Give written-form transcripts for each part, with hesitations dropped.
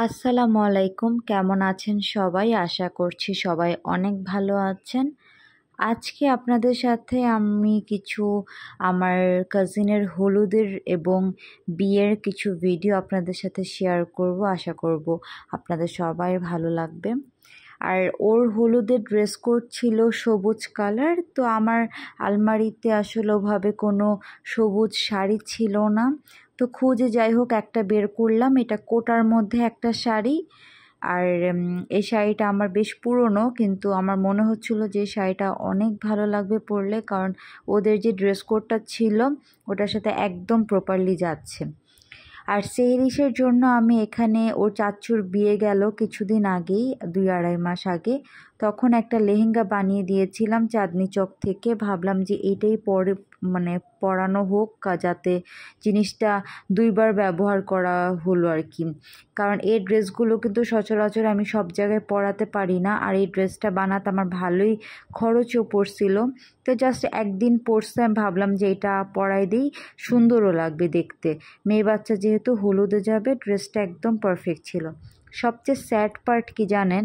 আসসালামু আলাইকুম। কেমন আছেন সবাই? আশা করছি সবাই অনেক ভালো আছেন। আজকে আপনাদের সাথে আমি কিছু আমার কাজিনের হলুদের এবং বিয়ের কিছু ভিডিও আপনাদের সাথে শেয়ার করব। আশা করব আপনাদের সবাই ভালো লাগবে। আর ওর হলুদের ড্রেস কোড ছিল সবুজ কালার। তো আমার আলমারিতে আসলে ওভাবে কোনো সবুজ শাড়ি ছিল না। তো খুঁজে যাই হোক একটা বের করলাম। এটা কোটার মধ্যে একটা শাড়ি। আর এই শাড়িটা আমার বেশ পুরনো, কিন্তু আমার মনে হচ্ছিল যে শাড়িটা অনেক ভালো লাগবে পরলে, কারণ ওদের যে ড্রেস কোডটা ছিল ওটার সাথে একদম প্রপারলি যাচ্ছে। আর সেহরিশের জন্য আমি এখানে ওর চাচ্চুর বিয়ে গেল কিছুদিন আগেই, 2-2.5 মাস আগে। তখন একটা লেহেঙ্গা বানিয়ে দিয়েছিলাম চাঁদনি চক থেকে। ভাবলাম যে এটাই পরে পরানো হোক, যাতে জিনিসটা দুইবার ব্যবহার করা হলো আর কি। কারণ এই ড্রেসগুলো কিন্তু সচরাচর আমি সব জায়গায় পরাতে পারি না, আর এই ড্রেসটা বানাতে আমার ভালোই খরচও পড়ছিল। তো জাস্ট একদিন পরতে আমি ভাবলাম যে এটা পরাই দিই, সুন্দরও লাগবে দেখতে। মেয়ে বাচ্চা যেহেতু হলুদে যাবে, ড্রেসটা একদম পারফেক্ট ছিল। সবচেয়ে স্যাড পার্ট কি জানেন?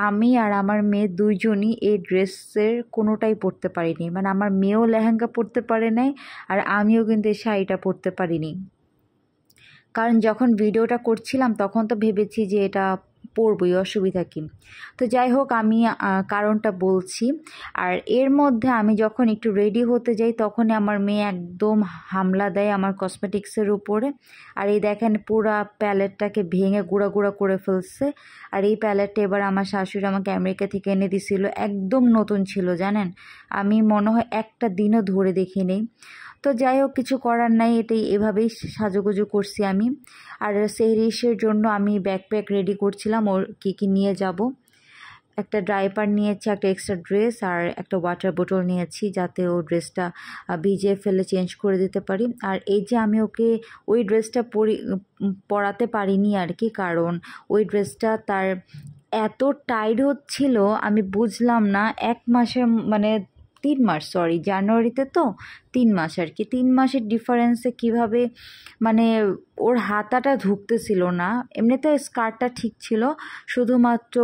আমি আর আমার মেয়ে দুইজনই এই ড্রেসের কোনোটাই পরতে পারিনি। আমার মেয়েও লেহেঙ্গা পরতে পারে নাই, আর আমিও কিন্তু এই শাড়িটা পরতে পারিনি। কারণ যখন ভিডিওটা করছিলাম তখন তো ভেবেছি যে এটা পরবই, অসুবিধা কী। তো যাই হোক, আমি কারণটা বলছি। আর এর মধ্যে আমি যখন একটু রেডি হতে যাই তখনই আমার মেয়ে একদম হামলা দেয় আমার কসমেটিক্সের উপরে। আর এই দেখেন পুরা প্যালেটটাকে ভেঙে গুঁড়া গুঁড়া করে ফেলছে। আর এই প্যালেটটা এবার আমার শাশুড়ি আমাকে আমেরিকা থেকে এনে দিছিল, একদম নতুন ছিল জানেন। আমি মনে হয় একটা দিনও ধরে দেখিনি। তো যাই হোক, কিছু করার নাই, এটাই এভাবেই সাজুগুজু করছি আমি। আর সেহরিশের জন্য আমি ব্যাকপ্যাক রেডি করছিলাম, ওর কী নিয়ে যাব। একটা ড্রাইপার নিয়েছি, একটা এক্সট্রা ড্রেস আর একটা ওয়াটার বোতল নিয়েছি, যাতে ও ড্রেসটা ভিজিয়ে ফেলে চেঞ্জ করে দিতে পারি। আর এই যে আমি ওকে ওই ড্রেসটা পরাতে পারিনি আর কি, কারণ ওই ড্রেসটা তার এত টাইট হচ্ছিল, আমি বুঝলাম না 1 মাসের 3 মাস, সরি জানুয়ারিতে তো 3 মাস আর কি, 3 মাসের ডিফারেন্সে কিভাবে ওর হাতাটা ঢুকতেছিল না। এমনিতে স্কার্টটা ঠিক ছিল, শুধুমাত্র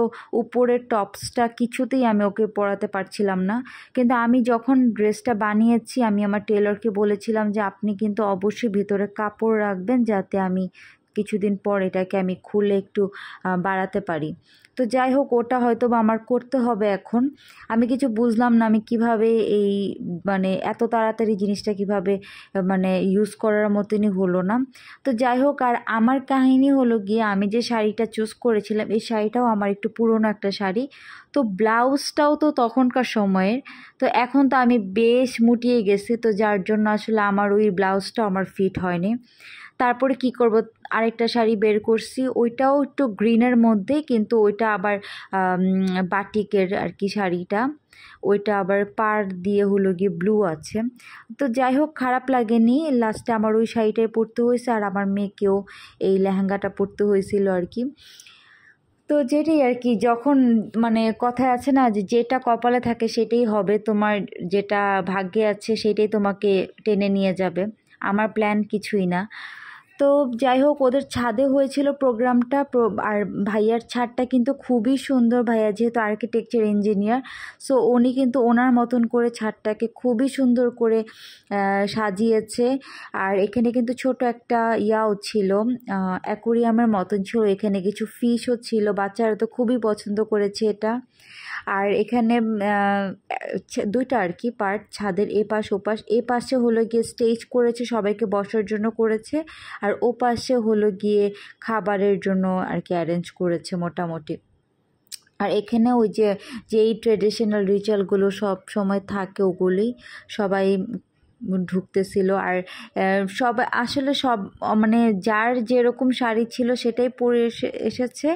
উপরের টপসটা কিছুতেই আমি ওকে পরাতে পারছিলাম না। কিন্তু আমি যখন ড্রেসটা বানিয়েছি, আমি আমার টেলরকে বলেছিলাম যে আপনি কিন্তু অবশ্যই ভিতরে কাপড় রাখবেন, যাতে আমি কিছুদিন পর এটাকে আমি খুলে একটু বাড়াতে পারি। তো যাই হোক, ওটা হয়তো বা আমার করতে হবে এখন। আমি কিছু বুঝলাম না আমি কিভাবে এই এত তাড়াতাড়ি জিনিসটা কিভাবে ইউজ করার মতনই হলো না। তো যাই হোক, আর আমার কাহিনী হলো গিয়ে, আমি যে শাড়িটা চুজ করেছিলাম এই শাড়িটাও আমার একটু পুরনো একটা শাড়ি। তো ব্লাউজটাও তো তখনকার সময়ের। তো এখন তো আমি বেশ মুটিয়ে গেছি, তো যার জন্য আসলে আমার ওই ব্লাউজটা আমার ফিট হয়নি। তারপরে কি করব, আরেকটা শাড়ি বের করছি, ওইটাও একটু গ্রিনের মধ্যে, কিন্তু ওইটা আবার বাটিকের আর কি শাড়িটা। ওইটা আবার পাড় দিয়ে হলো গিয়ে ব্লু আছে। তো যাই হোক, খারাপ লাগেনি। লাস্টে আমার ওই শাড়িটাই পরতে হয়েছে, আর আমার মেয়েকেও এই লেহেঙ্গাটা পরতে হয়েছিল আর কি। তো যেটাই আর কি, যখন কথায় আছে না যে যেটা কপালে থাকে সেটাই হবে, তোমার যেটা ভাগ্যে আছে সেটাই তোমাকে টেনে নিয়ে যাবে। আমার প্ল্যান কিছুই না। তো যাই হোক, ওদের ছাদে হয়েছিল প্রোগ্রামটা। আর ভাইয়ার ছাদটা কিন্তু খুবই সুন্দর। ভাইয়া যেহেতু আর্কিটেকচার ইঞ্জিনিয়ার, সো উনি কিন্তু ওনার মতন করে ছাদটাকে খুবই সুন্দর করে সাজিয়েছে। আর এখানে কিন্তু ছোট একটা ইয়াও ছিল, অ্যাকোরিয়ামের মতন ছিল, এখানে কিছু ফিশও ছিল। বাচ্চারা তো খুবই পছন্দ করেছে এটা। আর এখানে দুইটা আর কি পার্ট, ছাদের এপাশ ওপাশ। এ পাশে হলো গিয়ে স্টেজ করেছে, সবাইকে বসার জন্য করেছে। আর ও পাশে হলো গিয়ে খাবারের জন্য আর কি অ্যারেঞ্জ করেছে মোটামুটি। আর এখানে ওই যেই ট্রেডিশনাল রিচুয়ালগুলো সব সময় থাকে ওগুলোই সবাই ঢুকতেছিল। আর সবাই আসলে সব যার যেরকম শাড়ি ছিল সেটাই পরে এসেছে।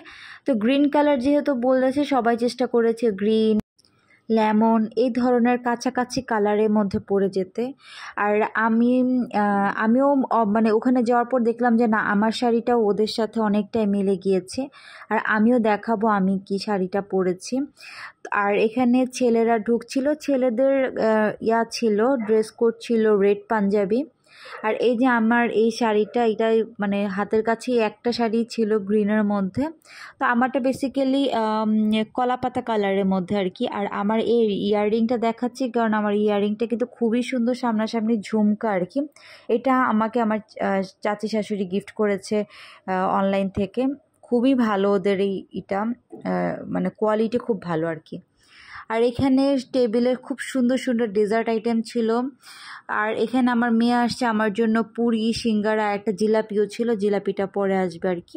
তো গ্রিন কালার যেহেতু বলেছে, সবাই চেষ্টা করেছে গ্রিন, লেমন এই ধরনের কাছাকাছি কালারের মধ্যে পড়ে যেতে। আর আমিও ওখানে যাওয়ার পর দেখলাম যে না, আমার শাড়িটাও ওদের সাথে অনেকটাই মিলে গিয়েছে। আর আমিও দেখাবো আমি কি শাড়িটা পরেছি। আর এখানে ছেলেরা ঢুকছিল, ছেলেদের ছিল, ড্রেস কোড ছিল রেড পাঞ্জাবি। আর এই যে আমার এই শাড়িটা, এটা মানে হাতের কাছেই একটা শাড়ি ছিল গ্রিনের মধ্যে। তো আমারটা বেসিক্যালি কলাপাতা কালারের মধ্যে আর কি। আর আমার এই ইয়াররিংটা দেখাচ্ছি কারণ আমার ইয়াররিংটা কিন্তু খুবই সুন্দর, সামনাসামনি ঝুমকা আর কি। এটা আমাকে আমার চাচি শাশুড়ি গিফট করেছে অনলাইন থেকে। খুবই ভালো ওদের এটা, মানে কোয়ালিটি খুব ভালো আর কি। আর এখানে টেবিলে খুব সুন্দর সুন্দর ডেজার্ট আইটেম ছিল। আর এখানে আমার মেয়ে আসছে, আমার জন্য পুরি, সিঙ্গারা, একটা জিলাপিও ছিল, জিলাপিটা পরে আসবে আর কি।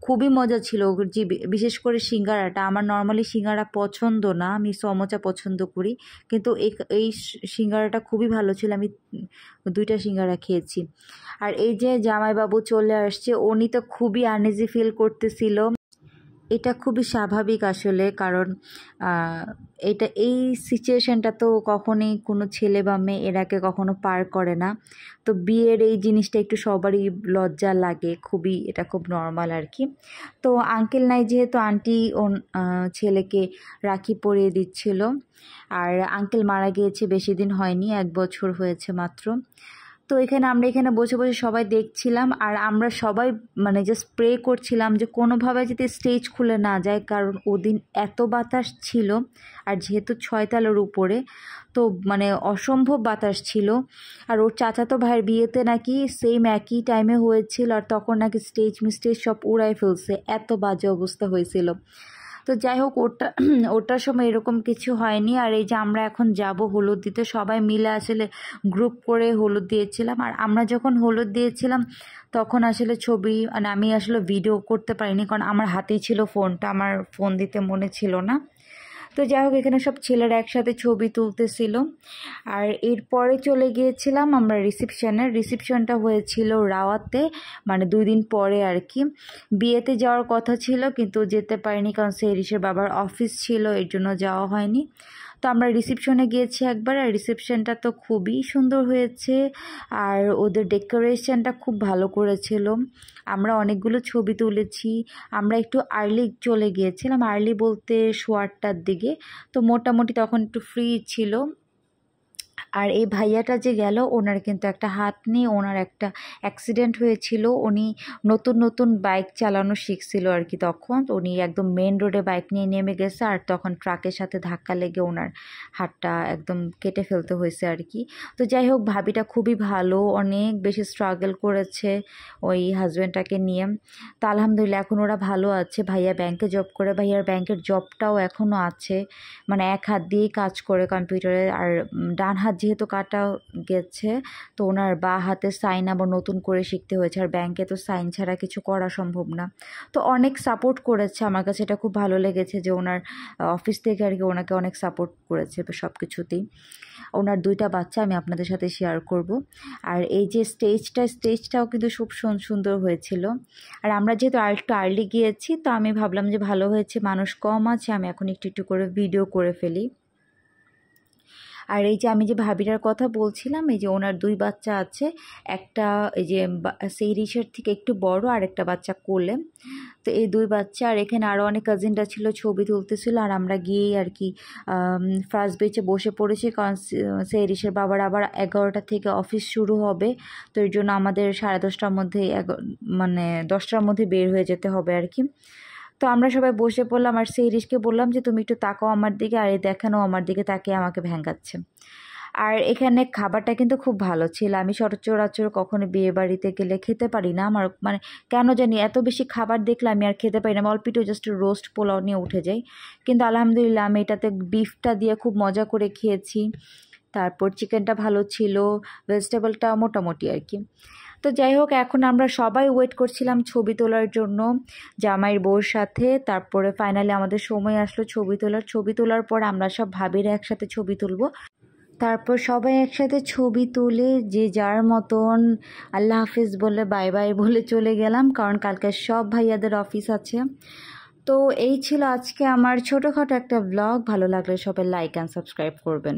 খুবই মজা ছিল, বিশেষ করে সিঙ্গারাটা। আমার নর্মালি সিঙ্গারা পছন্দ না, আমি সমোচা পছন্দ করি, কিন্তু এই সিঙ্গারাটা খুবই ভালো ছিল। আমি 2টা সিঙ্গারা খেয়েছি। আর এই যে জামাইবাবু চলে আসছে, উনি তো খুবই আনইজি ফিল করতেছিল। এটা খুবই স্বাভাবিক আসলে, কারণ এই সিচুয়েশানটা তো কখনোই কোনো ছেলে বা মেয়ে এর আগে কখনো পার করে না। তো বিয়ের এই জিনিসটা একটু সবারই লজ্জা লাগে, এটা খুব নর্মাল আর কি। তো আঙ্কেল নাই যেহেতু, আন্টি ছেলেকে রাখি পরিয়ে দিচ্ছিল। আর আঙ্কেল মারা গিয়েছে বেশি দিন হয়নি, 1 বছর হয়েছে মাত্র। তো আমরা এখানে বসে বসে সবাই দেখছিলাম, আর আমরা সবাই মানে জাস্ট প্রে করছিলাম যে কোনোভাবে যাতে স্টেজ খুলে না যায়, কারণ ওদিন এত বাতাস ছিল। আর যেহেতু 6 তলার উপরে, তো মানে অসম্ভব বাতাস ছিল। আর ওর চাচাতো ভাইয়ের বিয়েতে নাকি সেম একই টাইমে হয়েছিল, আর তখন নাকি স্টেজ সব উড়াই ফেলছে, এত বাজে অবস্থা হয়েছিল। তো যাই হোক, ওটার সময় এরকম কিছু হয়নি। আর এই যে আমরা এখন যাব হলুদ দিতে, সবাই মিলে আসলে গ্রুপ করে হলুদ দিয়েছিলাম। আর আমরা যখন হলুদ দিয়েছিলাম তখন আসলে ছবি, মানে আমি আসলে ভিডিও করতে পারিনি, কারণ আমার হাতেই ছিল ফোনটা, আমার ফোন দিতে মনে ছিল না। তো যাই হোক, এখানে সব ছেলেরা একসাথে ছবি তুলতেছিল। আর এরপরে চলে গিয়েছিলাম আমরা রিসেপশনটা হয়েছিল রাওয়াতে, মানে 2 দিন পরে আর কি। বিয়েতে যাওয়ার কথা ছিল কিন্তু যেতে পারিনি, কারণ সেরিসের বাবার অফিস ছিল, এর জন্য যাওয়া হয়নি। তো আমরা রিসেপশনে গিয়েছি একবার, আর রিসেপশনটা তো খুবই সুন্দর হয়েছে। আর ওদের ডেকোরেশনটা খুব ভালো করেছিল। আমরা অনেকগুলো ছবি তুলেছি। আমরা একটু আর্লি চলে গিয়েছিলাম, আর্লি বলতে 8:15টার দিকে। তো মোটামুটি তখন একটু ফ্রি ছিল। আর এই ভাইয়াটা যে গেল, ওনার কিন্তু একটা হাত নেই, ওনার একটা অ্যাক্সিডেন্ট হয়েছিল। উনি নতুন বাইক চালানো শিখছিল আর কি, তখন উনি একদম মেন রোডে বাইক নিয়ে নেমে গেছে, আর তখন ট্রাকের সাথে ধাক্কা লেগে ওনার হাতটা একদম কেটে ফেলতে হয়েছে আর কি। তো যাই হোক, ভাবিটা খুবই ভালো, অনেক বেশি স্ট্রাগল করেছে ওই হাজব্যান্ডটাকে নিয়ে। তো আলহামদুলিল্লাহ এখন ওরা ভালো আছে। ভাইয়া ব্যাংকে জব করে, ভাইয়ার ব্যাংকের জবটাও এখনও আছে, মানে এক হাত দিয়েই কাজ করে কম্পিউটারে। আর ডান হাত যেহেতু কাটা গেছে, তো ওনার বাঁ হাতে সাইন আবার নতুন করে শিখতে হয়েছে। আর ব্যাংকে তো সাইন ছাড়া কিছু করা সম্ভব না। তো অনেক সাপোর্ট করেছে, আমার কাছে এটা খুব ভালো লেগেছে যে ওনার অফিস থেকে আর কি ওনাকে অনেক সাপোর্ট করেছে সব কিছুতেই। ওনার 2টা বাচ্চা আমি আপনাদের সাথে শেয়ার করব। আর এই যে স্টেজটাও কিন্তু খুব সুন্দর হয়েছিল। আর আমরা যেহেতু একটু আর্লি গিয়েছি, তো আমি ভাবলাম যে ভালো হয়েছে, মানুষ কম আছে, আমি এখন একটু করে ভিডিও করে ফেলি। আর এই যে আমি যে ভাবিটার কথা বলছিলাম, এই যে ওনার 2 বাচ্চা আছে, একটা এই যে সেই রিসের থেকে একটু বড়, আর একটা বাচ্চা কোলে। তো এই 2 বাচ্চা, আর এখানে আরও অনেক কাজিনরা ছিল, ছবি তুলতেছিল। আর আমরা গিয়েই আর কি ফার্স্ট বেঞ্চে বসে পড়েছি, কারণ সেই রিসের বাবার আবার 11টা থেকে অফিস শুরু হবে। তো এর জন্য আমাদের 10:30টার মধ্যে, মানে 10টার মধ্যে বের হয়ে যেতে হবে আর কি। তো আমরা সবাই বসে পড়লাম, আর সেরিসকে বললাম যে তুমি একটু তাকাও আমার দিকে, আর এই দেখানো আমার দিকে তাকিয়ে আমাকে ভ্যাঙ্গাচ্ছে। আর এখানে খাবারটা কিন্তু খুব ভালো ছিল। আমি সচরাচর কখনো বিয়ে বাড়িতে গেলে খেতে পারি না, আমার মানে কেন জানি এত বেশি খাবার দেখলে আমি আর খেতে পারি না, অল্প একটু জাস্ট রোস্ট পোলাও নিয়ে উঠে যাই। কিন্তু আলহামদুলিল্লাহ আমি এটাতে বিফটা দিয়ে খুব মজা করে খেয়েছি। তারপর চিকেনটা ভালো ছিল, ভেজিটেবলটা মোটামুটি আর কি। তো যাই হোক, এখন আমরা সবাই ওয়েট করছিলাম ছবি তোলার জন্য জামাইয়ের বউর সাথে। তারপরে ফাইনালি আমাদের সময় আসলো ছবি তোলার পর আমরা সব ভাবিরা একসাথে ছবি তুলবো। তারপর সবাই একসাথে ছবি তুলে যে যার মতন আল্লাহ হাফিজ বলে বাই বাই বলে চলে গেলাম, কারণ কালকে সব ভাইয়াদের অফিস আছে। তো এই ছিল আজকে আমার ছোটোখাটো একটা ব্লগ। ভালো লাগলে সবাই লাইক অ্যান্ড সাবস্ক্রাইব করবেন।